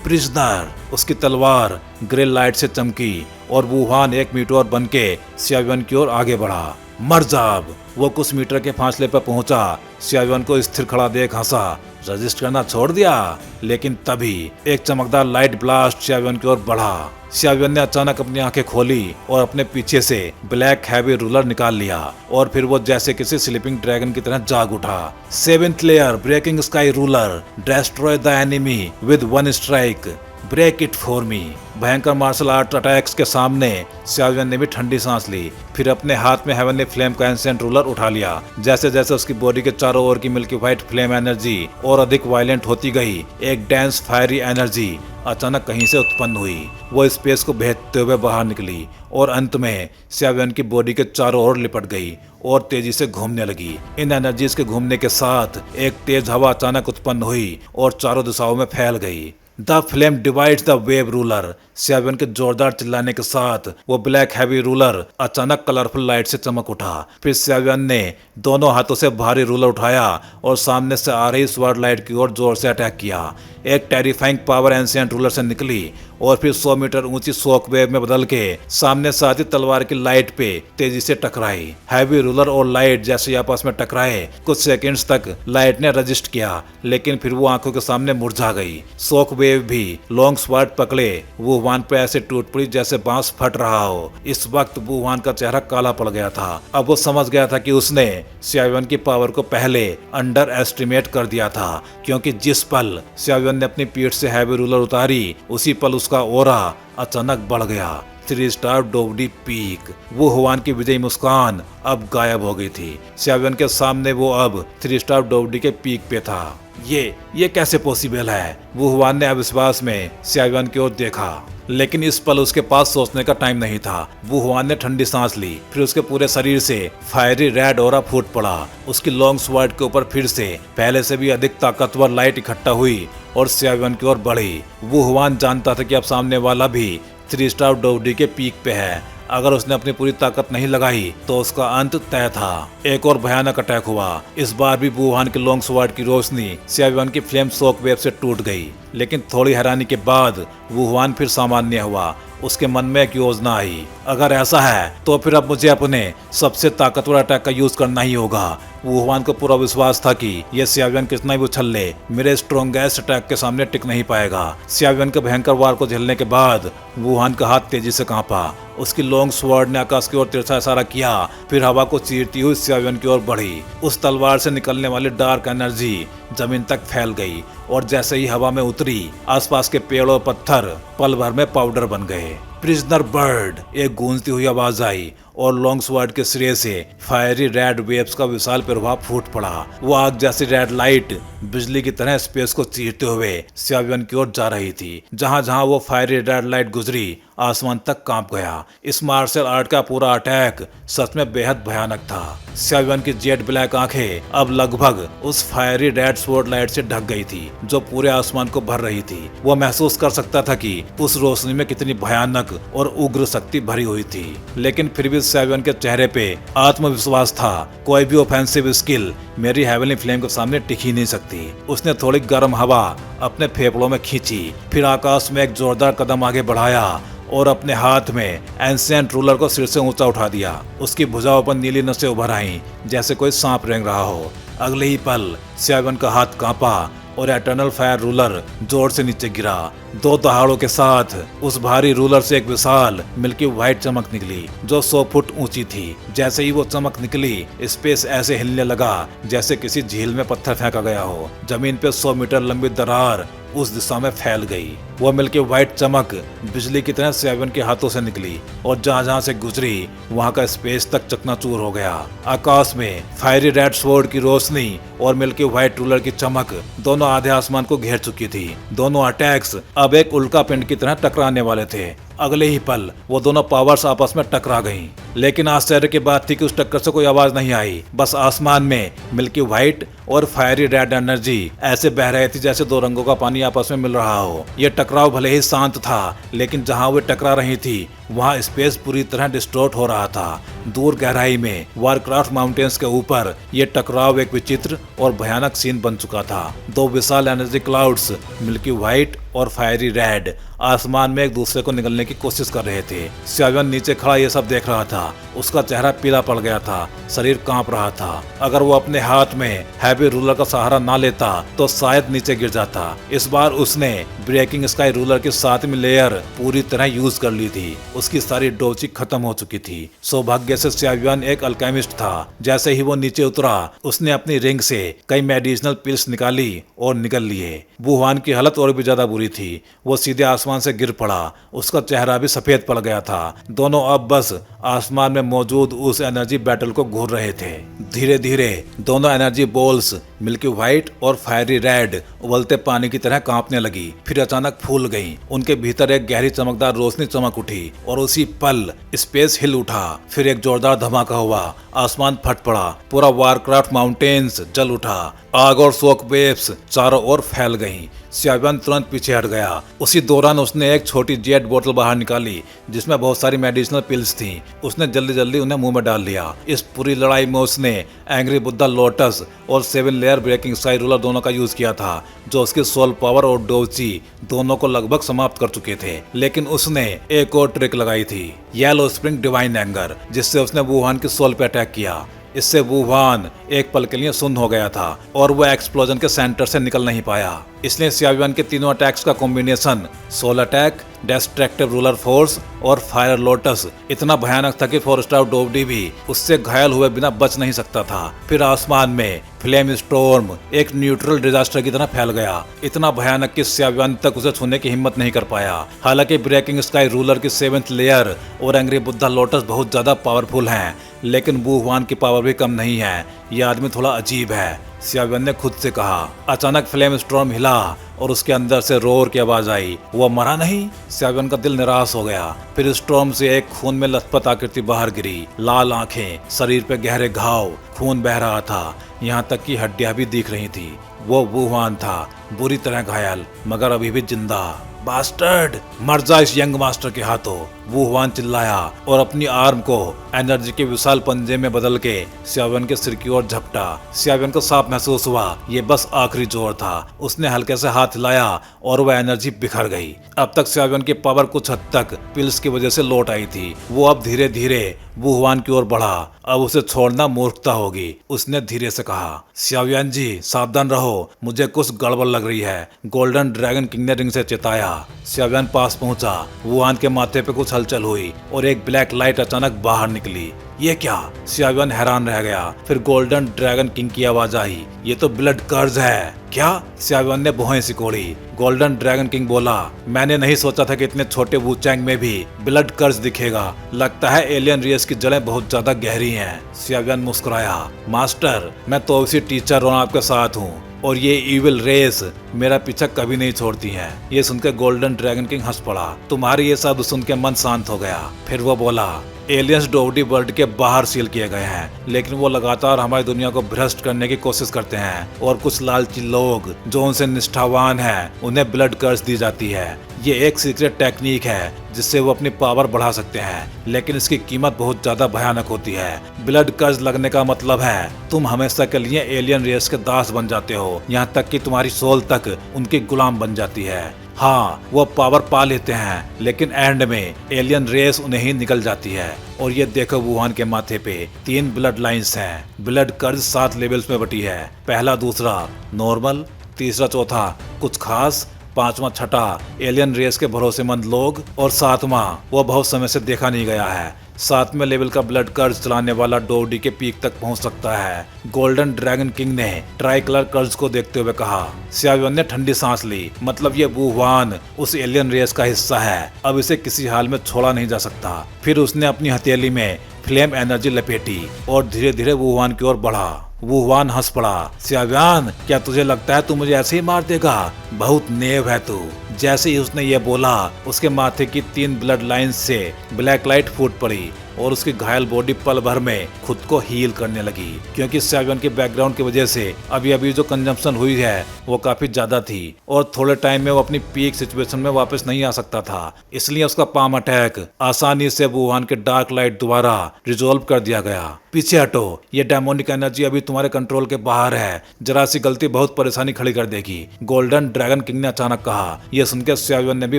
S1: प्रिजनर। उसकी तलवार ग्रे लाइट से चमकी और वुहान एक मीटोर बन के स्याव्यन की ओर आगे बढ़ा। मर जाब। वो कुछ मीटर के फासले पर पहुंचा। स्याव्यन को स्थिर खड़ा देख हंसा। रजिस्ट करना छोड़ दिया? लेकिन तभी एक चमकदार लाइट ब्लास्ट स्याव्यन की ओर बढ़ा। स्याव्यन ने अचानक अपनी आंखें खोली और अपने पीछे से ब्लैक हैवी रूलर निकाल लिया और फिर वो जैसे किसी स्लीपिंग ड्रैगन की तरह जाग उठा। 7th layer breaking sky ruler, destroy the enemy with 1 strike. Break it for me. भयंकर मार्शल आर्ट अटैक्स के सामने सियावियन ने भी ठंडी सांस ली, फिर अपने हाथ में हेवनली फ्लेम का एंशिएंट रूलर उठा लिया। जैसे जैसे उसकी बॉडी के चारों ओर की मिल्की व्हाइट फ्लेम एनर्जी और अधिक वायलेंट होती गई, एक डेंस फायरी एनर्जी अचानक कहीं से उत्पन्न हुई। वो स्पेस को भेदते हुए बाहर निकली और अंत में सियावियन की बॉडी के चारों ओर लिपट गई और तेजी से घूमने लगी। इन एनर्जीज के घूमने के साथ एक तेज हवा अचानक उत्पन्न हुई और चारों दिशाओं में फैल गई। The flame divides the wave ruler. सियावियन के जोरदार चिल्लाने के साथ वो ब्लैक हैवी रूलर अचानक कलरफुल लाइट से चमक उठा। फिर सियावियन ने दोनों हाथों से भारी रूलर उठाया और सामने से आ रही स्वॉर्ड लाइट की ओर जोर से अटैक किया। एक टेरिफाइंग पावर एंशिएंट रूलर से निकली और फिर 100 मीटर ऊंची शॉक वेव में बदल के सामने से आती तलवार की लाइट पे तेजी से टकराई। हैवी रूलर और लाइट जैसे ही आपस में टकराए, कुछ सेकंड्स तक लाइट ने रजिस्ट किया, लेकिन फिर वो आंखों के सामने मुरझा गई। शॉक वेव भी लॉन्ग स्वॉर्ड पकड़े वुहान पे ऐसे टूट पड़ी जैसे बांस फट रहा हो। इस वक्त वुहान का चेहरा काला पड़ गया था। अब वो समझ गया था कि उसने सियावियन की पावर को पहले अंडर एस्टिमेट कर दिया था, क्योंकि जिस पल सियावियन ने अपनी पीठ से हैवी रूलर उतारी, उसी पल उसका ओरा अचानक बढ़ गया। 3 स्टार डोवडी पीक। वो हुआन की विजयी मुस्कान अब गायब हो गई थी। सियावियन के सामने वो अब 3 स्टार डोवडी के पीक पे था। ये कैसे पॉसिबल है? वो हुआन ने अविश्वास में सियावियन की ओर देखा, लेकिन इस पल उसके पास सोचने का टाइम नहीं था। वो हुआन ने ठंडी सांस ली, फिर उसके पूरे शरीर से फायरी रेड ऑरा फूट पड़ा। उसकी लॉन्ग स्वॉर्ड के ऊपर फिर से पहले से भी अधिक ताकतवर लाइट इकट्ठा हुई और सियावियन की ओर बढ़ी। वो हुआन जानता था कि अब सामने वाला भी 3 स्टार डोवडी के पीक पे है। अगर उसने अपनी पूरी ताकत नहीं लगाई तो उसका अंत तय था। एक और भयानक अटैक हुआ। इस बार भी वुहान के लॉन्ग स्वॉर्ड की रोशनी सियावियन की फ्लेम शॉक वेव से टूट गई, लेकिन थोड़ी हैरानी के बाद वुहान फिर सामान्य हुआ। उसके मन में एक योजना आई, अगर ऐसा है तो फिर अब मुझे अपने सबसे ताकतवर अटैक का यूज करना ही होगा। वुहान को पूरा विश्वास था कि यह सियावियन कितना भी उछल ले, मेरे स्ट्रॉन्गेस्ट अटैक के सामने टिक नहीं पाएगा। सियावियन के भयंकर वार को झेलने के बाद वुहान का हाथ तेजी से कांपा। उसकी लॉन्ग स्वॉर्ड ने आकाश की ओर तिरछा इशारा किया, फिर हवा को चीरती हुई सियावियन की ओर बढ़ी। उस तलवार से निकलने वाली डार्क एनर्जी जमीन तक फैल गई और जैसे ही हवा में उतरी, आसपास के पेड़ और पत्थर पल भर में पाउडर बन गए। प्रिजनर बर्ड, एक गूंजती हुई आवाज आई और लॉन्ग स्वॉर्ड के सिरे से फायरी रेड वेव्स का विशाल प्रभाव फूट पड़ा। वो आग जैसी रेड लाइट बिजली की तरह स्पेस को चीरते हुए सियावियन की ओर जा रही थी। जहां जहां वो फायरी रेड लाइट गुजरी, आसमान तक कांप गया। इस मार्शल आर्ट का पूरा अटैक सच में बेहद भयानक था। सियावियन की जेट ब्लैक आंखें अब लगभग उस फायरी रेड स्वॉर्ड लाइट से ढक गई थी जो पूरे आसमान को भर रही थी। वो महसूस कर सकता था कि उस रोशनी में कितनी भयानक और उग्र शक्ति भरी हुई थी, लेकिन फिर भी सियावियन के चेहरे पे आत्मविश्वास था। कोई भी ऑफेंसिव स्किल मेरी हेवनली फ्लेम के सामने टिक ही नहीं सकती। उसने थोड़ी गर्म हवा अपने फेफड़ों में खींची, फिर आकाश में एक जोरदार कदम आगे बढ़ाया और अपने हाथ में एंशिएंट रूलर को सिर से ऊंचा उठा दिया। उसकी भुजाओं पर नीली नसें उभर आईं, जैसे कोई सांप रेंग रहा हो। अगले ही पल सियावियन का हाथ कांपा और एटर्नल फायर रूलर जोर से नीचे गिरा। 2 दहाड़ों के साथ उस भारी रूलर से एक विशाल मिल्की व्हाइट चमक निकली जो 100 फुट ऊंची थी। जैसे ही वो चमक निकली, स्पेस ऐसे हिलने लगा जैसे किसी झील में पत्थर फेंका गया हो। जमीन पे 100 मीटर लंबी दरार उस दिशा में फैल गई। वो मिल्की व्हाइट चमक बिजली की तरह सियावियन के हाथों से निकली और जहां जहां से गुजरी वहां का स्पेस तक चकनाचूर हो गया। आकाश में फायरी रेड स्वॉर्ड की रोशनी और मिल्की व्हाइट रूलर की चमक दोनों आधे आसमान को घेर चुकी थी। दोनों अटैक्स अब एक उल्का पिंड की तरह टकराने वाले थे। अगले ही पल वो दोनों पावर्स आपस में टकरा गईं। लेकिन आश्चर्य की बात थी कि उस टक्कर से कोई आवाज नहीं आई। बस आसमान में मिल्की व्हाइट और फायरी रेड एनर्जी ऐसे बह रही थी जैसे 2 रंगों का पानी आपस में मिल रहा हो। यह टकराव भले ही शांत था, लेकिन जहां वे टकरा रही थी वहां स्पेस पूरी तरह डिस्टॉर्ट हो रहा था। दूर गहराई में वारक्राफ्ट माउंटेन्स के ऊपर ये टकराव एक विचित्र और भयानक सीन बन चुका था। 2 विशाल एनर्जी क्लाउड्स मिल्की व्हाइट और फायरी रेड आसमान में एक दूसरे को निगलने की कोशिश कर रहे थे। सियावियन नीचे खड़ा ये सब देख रहा था। उसका चेहरा पीला पड़ गया था, शरीर कांप रहा था। अगर वो अपने हाथ में हैवी रूलर का सहारा ना लेता तो शायद नीचे गिर जाता। इस बार उसने ब्रेकिंग स्काई रूलर की 7वीं लेयर पूरी तरह यूज कर ली थी। उसकी सारी डोची खत्म हो चुकी थी। सौभाग्य से सियावियन एक अल्केमिस्ट था। जैसे ही वो नीचे उतरा, उसने अपनी रिंग से कई मेडिसिनल पिल्स निकाली और निकल लिए। वुहान की हालत और भी ज्यादा बुरी दूरी थी। वो सीधे आसमान से गिर पड़ा, उसका चेहरा भी सफेद पड़ गया था। दोनों अब बस आसमान में मौजूद उस एनर्जी बैटल को घूर रहे थे। धीरे धीरे दोनों एनर्जी बॉल्स मिल्की व्हाइट और फायरी रेड उबलते पानी की तरह कांपने लगी, फिर अचानक फूल गईं। उनके भीतर एक गहरी चमकदार रोशनी चमक उठी और उसी पल स्पेस हिल उठा। फिर एक जोरदार धमाका हुआ, आसमान फट पड़ा, पूरा वारक्राफ्ट माउंटेन्स जल उठा। आग और शॉक वेव्स चारों ओर फैल गईं। सियाव्यान तुरंत पीछे हट गया। उसी दौरान उसने एक छोटी जेट बोतल बाहर निकाली जिसमें बहुत सारी मेडिसिनल पिल्स थीं। उसने जल्दी जल्दी उन्हें मुंह में डाल लिया। इस पूरी लड़ाई में उसने एंग्री बुद्धा लोटस और 7 लेयर ब्रेकिंग स्काई रूलर दोनों का यूज किया था, जो उसकी सोल पावर और डोची दोनों को लगभग समाप्त कर चुके थे। लेकिन उसने एक और ट्रिक लगाई थी, येलो स्प्रिंग डिवाइन एंगर, जिससे उसने वुहान की सोल पे अटैक किया। इससे वुहान एक पल के लिए सुन्न हो गया था और वह एक्सप्लोजन के सेंटर से निकल नहीं पाया। इसलिए सियाव्यान के तीनों अटैक्स का combination soul attack, destructive ruler force और फायर लोटस इतना भयानक था कि 4 स्टार डोवडी भी उससे घायल हुए बिना बच नहीं सकता था। फिर आसमान में फ्लेम स्टॉर्म एक न्यूट्रल डिजास्टर की तरह फैल गया, इतना भयानक कि सियाव्यान तक उसे छूने की हिम्मत नहीं कर पाया। हालांकि ब्रेकिंग स्काई रूलर की 7th लेयर और एंग्री बुद्धा लोटस बहुत ज्यादा पावरफुल हैं, लेकिन वुहान की पावर भी कम नहीं है। यह आदमी थोड़ा अजीब है, सियाव्यान ने खुद से कहा। अचानक फ्लेम स्टॉर्म हिला और उसके अंदर से रोर की आवाज आई। वो मरा नहीं? सियाव्यान का दिल निराश हो गया। फिर स्टॉर्म से एक खून में लथपथ आकृति बाहर गिरी, लाल आंखें, शरीर पे गहरे घाव, खून बह रहा था, यहाँ तक कि हड्डियां भी दिख रही थी। वो वुहान था, बुरी तरह घायल मगर अभी भी जिंदा। बास्टर्ड, मर जा इस यंग मास्टर के हाथों, वुहान चिल्लाया और अपनी आर्म को एनर्जी के विशाल पंजे में बदल के सियाव्यान के सिर की ओर झपटा। सियाव्यान को साफ महसूस हुआ ये बस आखिरी जोर था। उसने हल्के से हाथ हिलाया और वह एनर्जी बिखर गई। अब तक सियाव्यान की पावर कुछ हद तक पिल्स की वजह से लौट आई थी। वो अब धीरे धीरे वुहान की ओर बढ़ा। अब उसे छोड़ना मूर्खता होगी। उसने धीरे से कहा, सियाव्यान जी सावधान रहो, मुझे कुछ गड़बड़ लग रही है। गोल्डन ड्रैगन किंग ने रिंग से चेताया। सियाव्यान पास पहुंचा। वुहान के माथे पे कुछ हलचल हुई और एक ब्लैक लाइट अचानक बाहर निकली। ये क्या? सियाव्यान हैरान रह गया। फिर गोल्डन ड्रैगन किंग की आवाज आई, ये तो ब्लड कर्ज है। क्या? सियाव्यान ने भौहें सिकोड़ी। गोल्डन ड्रैगन किंग बोला, मैंने नहीं सोचा था कि इतने छोटे वुचैंग में भी ब्लड कर्ज दिखेगा। लगता है एलियन रेस की जड़ें बहुत ज्यादा गहरी हैं। सियाव्यान मुस्कुराया, मास्टर मैं तो उसी टीचर और आपके साथ हूँ और ये इविल रेस मेरा पीछा कभी नहीं छोड़ती है। ये सुनकर गोल्डन ड्रैगन किंग हंस पड़ा। तुम्हारी ये सब सुन के मन शांत हो गया। फिर वो बोला, एलियंस डोवडी वर्ल्ड के बाहर सील किए गए हैं, लेकिन वो लगातार हमारी दुनिया को भ्रष्ट करने की कोशिश करते हैं और कुछ लालची लोग जो उनसे निष्ठावान हैं उन्हें ब्लड कर्ज दी जाती है। ये एक सीक्रेट टेक्निक है जिससे वो अपनी पावर बढ़ा सकते हैं, लेकिन इसकी कीमत बहुत ज्यादा भयानक होती है। ब्लड कर्ज लगने का मतलब है तुम हमेशा के लिए एलियन रेस के दास बन जाते हो, यहाँ तक कि तुम्हारी सोल तक उनकी गुलाम बन जाती है। हाँ, वो पावर पा लेते हैं, लेकिन एंड में एलियन रेस उन्हें ही निकल जाती है। और ये देखो वुहान के माथे पे 3 ब्लड लाइंस हैं। ब्लड कर्ज 7 लेवल्स में बटी है। पहला, दूसरा नॉर्मल, तीसरा, चौथा कुछ खास, 5वां, छठा एलियन रेस के भरोसेमंद लोग और 7वां वो बहुत समय से देखा नहीं गया है। 7वें लेवल का ब्लड कर्ज चलाने वाला डोवडी के पीक तक पहुंच सकता है। गोल्डन ड्रैगन किंग ने ट्राई कलर कर्ज को देखते हुए कहा। सियाव्यान ने ठंडी सांस ली। मतलब ये वुहान उस एलियन रेस का हिस्सा है, अब इसे किसी हाल में छोड़ा नहीं जा सकता। फिर उसने अपनी हथेली में फ्लेम एनर्जी लपेटी और धीरे धीरे वुहान की ओर बढ़ा। वुहान हंस पड़ा। सियाव्यान, क्या तुझे लगता है तू मुझे ऐसे ही मार देगा? बहुत नेव है तू। जैसे ही उसने ये बोला, उसके माथे की 3 ब्लड लाइंस से ब्लैक लाइट फूट पड़ी और उसकी घायल बॉडी पल भर में खुद को हील करने लगी, क्योंकि सियाव्यान के बैकग्राउंड की वजह से अभी जो कंजम्पशन हुई है वो काफी ज्यादा थी और थोड़े टाइम में वो अपनी पीक सिचुएशन में वापस नहीं आ सकता था। इसलिए उसका पाम अटैक आसानी से वुहान के डार्क लाइट द्वारा रिजोल्व कर दिया गया। पीछे हटो, ये डेमोनिक एनर्जी अभी तुम्हारे कंट्रोल के बाहर है। जरा सी गलती बहुत परेशानी खड़ी कर देगी, गोल्डन ड्रैगन किंग ने अचानक कहा। यह सुनकर सियाव्यान ने भी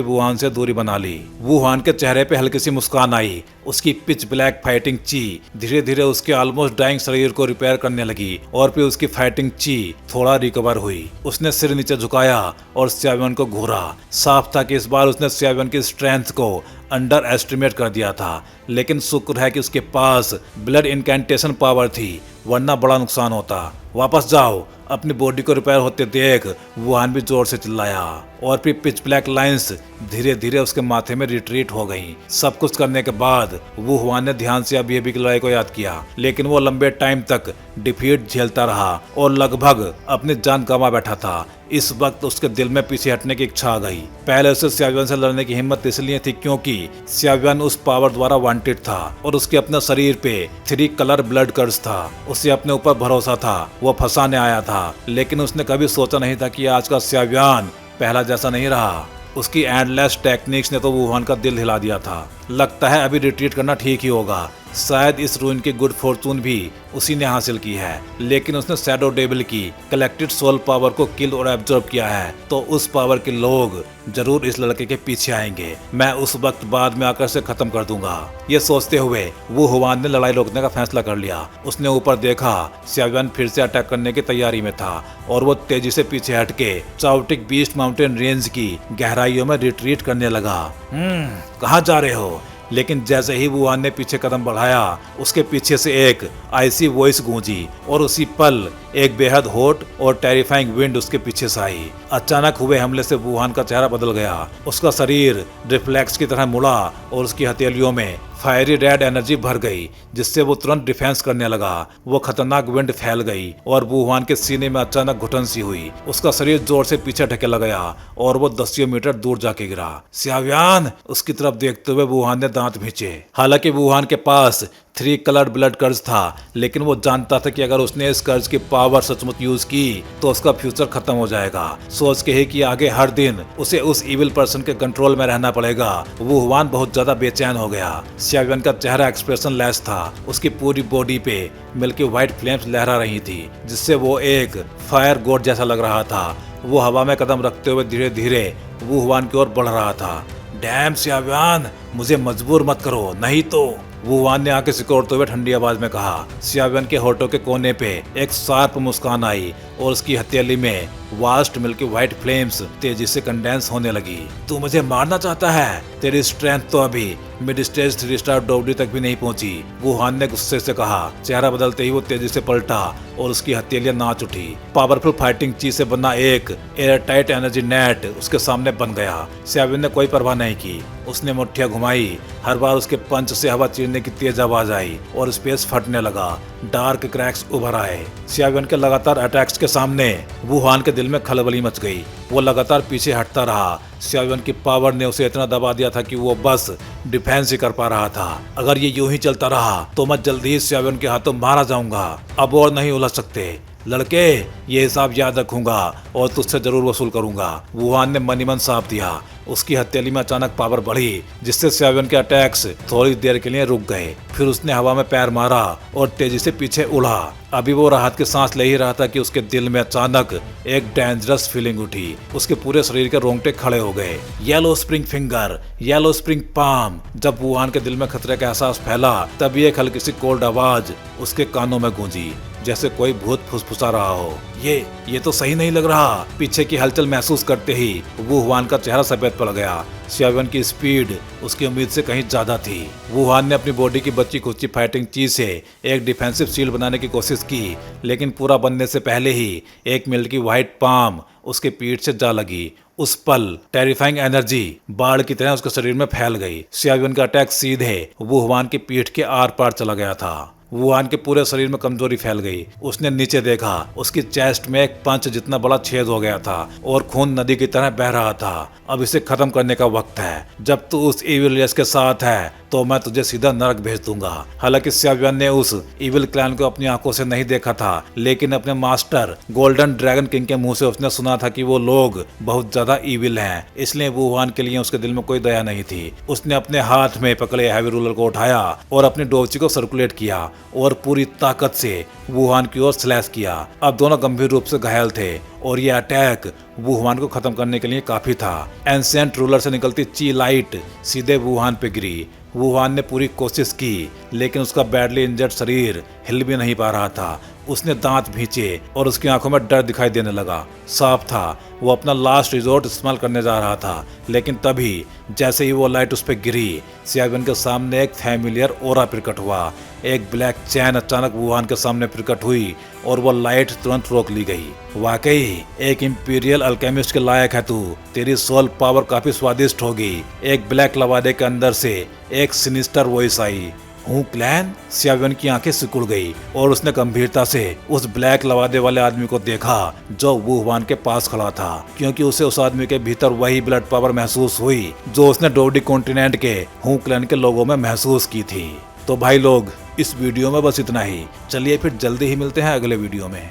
S1: वुहान से दूरी बना ली। वुहान के चेहरे पे हल्की सी मुस्कान आई। उसकी पिच ब्लैक फाइटिंग ची धीरे धीरे उसके ऑलमोस्ट डाइंग शरीर को रिपेयर करने लगी और फिर उसकी फाइटिंग ची थोड़ा रिकवर हुई। उसने सिर नीचे झुकाया और सियाव्यान को घूरा। साफ था कि इस बार उसने सियाव्यान की स्ट्रेंथ को अंडर एस्टिमेट कर दिया था, लेकिन शुक्र है कि उसके पास ब्लड इनकैंटेशन पावर थी, वरना बड़ा नुकसान होता। वापस जाओ, अपनी बॉडी को रिपेयर होते देख वुहान भी जोर से चिल्लाया। और फिर पिच ब्लैक लाइंस धीरे धीरे उसके माथे में रिट्रीट हो गई। सब कुछ करने के बाद वू हुआन ने ध्यान से अभी अभी की लड़ाई को याद किया, लेकिन वो लंबे टाइम तक डिफीट झेलता रहा और लगभग अपनी जान गंवा बैठा था। इस वक्त उसके दिल में पीछे हटने की इच्छा आ गई। पहले उसे स्याव्यान से लड़ने की हिम्मत इसलिए थी क्योंकि स्याव्यान उस पावर द्वारा वांटेड था और उसके अपने शरीर पे 3 कलर ब्लड कर्स था। उसे अपने ऊपर भरोसा था, वो फंसाने आया था, लेकिन उसने कभी सोचा नहीं था कि आज का स्याव्यान पहला जैसा नहीं रहा। उसकी एंडलेस टेक्निक्स ने तो वू हुआन का दिल हिला दिया था। लगता है अभी रिट्रीट करना ठीक ही होगा। शायद इस रूइन की गुड फॉर्चून भी उसी ने हासिल की है, लेकिन उसने शैडो डेविल की कलेक्टेड सोल पावर को किल और एब्जॉर्ब किया है, तो उस पावर के लोग जरूर इस लड़के के पीछे आएंगे। मैं उस वक्त बाद में आकर से खत्म कर दूंगा। ये सोचते हुए वू हुआन ने लड़ाई रोकने का फैसला कर लिया। उसने ऊपर देखा, स्याव्यान फिर से अटैक करने की तैयारी में था और वो तेजी से पीछे हटके चाउटिक बीस्ट माउंटेन रेंज की गहराइयों में रिट्रीट करने लगा। कहाँ जा रहे हो? लेकिन जैसे ही वू हुआन ने पीछे कदम बढ़ाया, उसके पीछे से एक आइसी वॉइस गूंजी और उसी पल एक बेहद हॉट और टेरिफाइंग विंड उसके पीछे से आई। अचानक हुए हमले से वू हुआन का चेहरा बदल गया। उसका शरीर रिफ्लेक्स की तरह मुड़ा और उसकी हथेलियों में फायरी रेड एनर्जी भर गई, जिससे वो तुरंत डिफेंस करने लगा। वो खतरनाक विंड फैल गई और वू हुआन के सीने में अचानक घुटन सी हुई। उसका शरीर जोर से पीछे ढकेला गया और वो 10 मीटर दूर जाके गिरा। स्याव्यान! उसकी तरफ देखते हुए वू हुआन ने दांत भींचे। हालांकि वू हुआन के पास 3 कलर्ड ब्लड कर्ज था, लेकिन वो जानता था कि अगर उसने इस कर्ज की पावर सचमुच यूज की तो उसका फ्यूचर खत्म हो जाएगा। सोच के ही कि आगे हर दिन उसे उस इविल पर्सन के कंट्रोल में रहना पड़ेगा, वो हुआन बहुत ज्यादा बेचैन हो गया। स्याव्यान का चेहरा एक्सप्रेशन लेस था। उसकी पूरी बॉडी पे मिल्की व्हाइट फ्लेम्स लहरा रही थी, जिससे वो एक फायर गॉड जैसा लग रहा था। वो हवा में कदम रखते हुए धीरे धीरे वू हुआन की ओर बढ़ रहा था। डैम स्याव्यान, मुझे मजबूर मत करो, नहीं तो, वू हुआन ने आंखें सिकोड़ते हुए ठंडी आवाज में कहा। स्याव्यान के होठों के कोने पे एक शार्प मुस्कान आई और उसकी हथेली में वास्ट मिल्की व्हाइट फ्लेम्स तेजी से कंडेंस होने लगी। तू मुझे मारना चाहता है? तेरी स्ट्रेंथ तो अभी मिड स्टेज 3 स्टार डोबडी तक भी नहीं पहुंची, वू हुआन ने गुस्से से कहा। चेहरा बदलते ही वो तेजी से पलटा और उसकी हथेलियां नाच उठी। पावरफुल फाइटिंग चीज से बना एक एयर टाइट एनर्जी नेट उसके सामने बन गया। स्याव्यान ने कोई परवाह नहीं की। उसने मुट्ठियां घुमाई। हर बार उसके पंच से हवा चीरने की तेज आवाज आई और स्पेस फटने लगा। डार्क क्रैक्स उभर आए। स्याव्यान के लगातार अटैक्स के सामने वू हुआन के दिल में खलबली मच गई। वो लगातार पीछे हटता रहा। स्याव्यान की पावर ने उसे इतना दबा दिया था कि वो बस डिफेंस ही कर पा रहा था। अगर ये यूं ही चलता रहा तो मैं जल्दी ही स्याव्यान के हाथों मारा जाऊंगा। अब और नहीं उलझ सकते। लड़के, ये हिसाब याद रखूंगा और तुझसे जरूर वसूल करूंगा। वू हुआन ने मन ही मन साफ दिया। उसकी हथेली में अचानक पावर बढ़ी, जिससे स्याव्यान के अटैक्स थोड़ी देर के लिए रुक गए। फिर उसने हवा में पैर मारा और तेजी से पीछे उड़ा। अभी वो राहत की सांस ले ही रहा था कि उसके दिल में अचानक एक डेंजरस फीलिंग उठी। उसके पूरे शरीर के रोंगटे खड़े हो गए। Yellow spring finger, yellow spring palm. जब वू हुआन के दिल में खतरे का एहसास फैला, तभी एक हल्की सी कोल्ड आवाज उसके कानों में गूंजी, जैसे कोई भूत फुसफुसा रहा हो। ये तो सही नहीं लग रहा। पीछे की हलचल महसूस करते ही वू हुआन का चेहरा सफेद पड़ गया। स्याव्यान की स्पीड उसकी उम्मीद से कहीं ज्यादा थी। वू हुआन ने अपनी बॉडी की बची खुची फाइटिंग चीज से एक डिफेंसिव शील्ड बनाने की कोशिश की, लेकिन पूरा बनने से पहले ही एक मिल्की व्हाइट पाम उसके पीठ से जा लगी। उस पल टेरिफाइंग एनर्जी बाढ़ की तरह उसके शरीर में फैल गई। स्याव्यान का अटैक सीधे वू हुआन की पीठ के आर पार चला गया था। वू हुआन के पूरे शरीर में कमजोरी फैल गई। उसने नीचे देखा। उसकी चेस्ट में एक पंच जितना बड़ा छेद हो गया था और खून नदी की तरह बह रहा था। अब इसे खत्म करने का वक्त है। जब तू उस इविल रेस के साथ है तो मैं तुझे सीधा नरक भेज दूंगा। हालांकि स्याव्यान ने उस इविल क्लैन को अपनी आंखों से नहीं देखा था, लेकिन अपने मास्टर गोल्डन ड्रैगन किंग के मुंह से उसने सुना था कि वो लोग बहुत ज्यादा इविल हैं। इसलिए वू हुआन के लिए उसके दिल में कोई दया नहीं थी। उसने अपने हाथ में पकड़े हैवी रूलर को उठाया और अपनी डोची को सर्कुलेट किया और पूरी ताकत से वू हुआन की ओर स्लैश किया। अब दोनों गंभीर रूप से घायल थे और ये अटैक वू हुआन को खत्म करने के लिए काफी था। एंशिएंट रूलर से निकलती ची लाइट सीधे वू हुआन पे गिरी। वू हुआन ने पूरी कोशिश की, लेकिन उसका बैडली इंजर्ड शरीर हिल भी नहीं पा रहा था। उसने दांत भींचे और उसकी आंखों में डर दिखाई देने लगा। साफ था वो अपना लास्ट रिजोर्ट इस्तेमाल करने जा रहा था, लेकिन तभी जैसे ही वो लाइट उस पर गिरी, सियावियन के सामने एक फैमिलियर ओरा प्रकट हुआ। एक ब्लैक चैन अचानक वुहान के सामने प्रकट हुई और वो लाइट तुरंत रोक ली गई। वाकई एक इंपीरियल अल्केमिस्ट के लायक है तू, तेरी सोल पावर काफी स्वादिष्ट होगी। एक ब्लैक लवादे के अंदर से एक सिनिस्टर वॉइस आई। हूँ क्लैन? सियावियन की आंखें सिकुड़ गई और उसने गंभीरता से उस ब्लैक लवादे वाले आदमी को देखा जो वुहान के पास खड़ा था, क्योंकि उसे उस आदमी के भीतर वही ब्लड पावर महसूस हुई जो उसने डोडी कॉन्टिनेंट के हूँ क्लैन के लोगों में महसूस की थी। तो भाई लोग, इस वीडियो में बस इतना ही। चलिए फिर जल्दी ही मिलते हैं अगले वीडियो में।